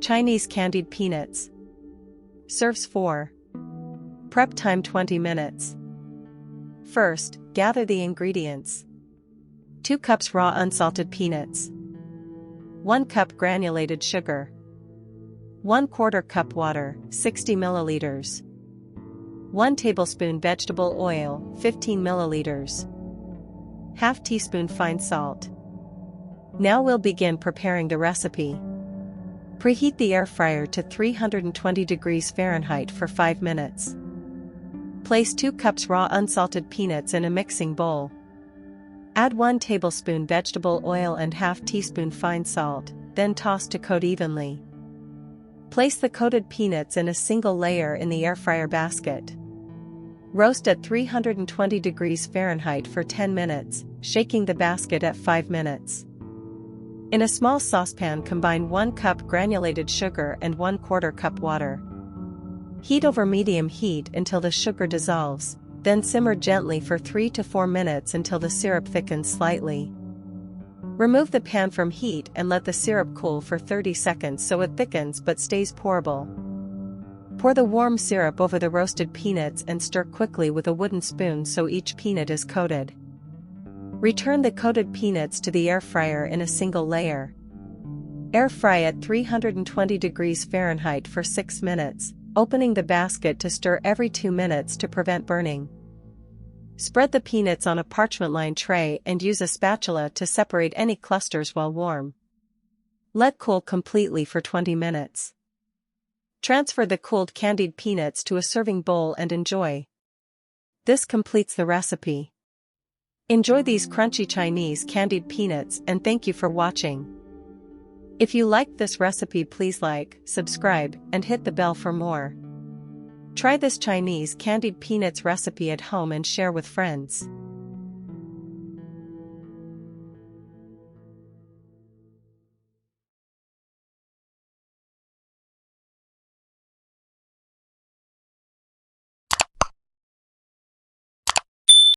Chinese candied peanuts. Serves 4. Prep time 20 minutes. First, gather the ingredients. 2 cups raw unsalted peanuts. 1 cup granulated sugar. 1/4 cup water, 60 milliliters. 1 tablespoon vegetable oil, 15 milliliters. Half teaspoon fine salt. Now we'll begin preparing the recipe. Preheat the air fryer to 320 degrees Fahrenheit for 5 minutes. Place 2 cups raw unsalted peanuts in a mixing bowl. Add 1 tablespoon vegetable oil and half teaspoon fine salt, then toss to coat evenly. Place the coated peanuts in a single layer in the air fryer basket. Roast at 320 degrees Fahrenheit for 10 minutes, shaking the basket at 5 minutes. In a small saucepan, combine 1 cup granulated sugar and 1/4 cup water. Heat over medium heat until the sugar dissolves, then simmer gently for 3 to 4 minutes until the syrup thickens slightly. Remove the pan from heat and let the syrup cool for 30 seconds so it thickens but stays pourable. Pour the warm syrup over the roasted peanuts and stir quickly with a wooden spoon so each peanut is coated. Return the coated peanuts to the air fryer in a single layer. Air fry at 320 degrees Fahrenheit for 6 minutes, opening the basket to stir every 2 minutes to prevent burning. Spread the peanuts on a parchment-lined tray and use a spatula to separate any clusters while warm. Let cool completely for 20 minutes. Transfer the cooled candied peanuts to a serving bowl and enjoy. This completes the recipe. Enjoy these crunchy Chinese candied peanuts and thank you for watching. If you liked this recipe, please like, subscribe, and hit the bell for more. Try this Chinese candied peanuts recipe at home and share with friends.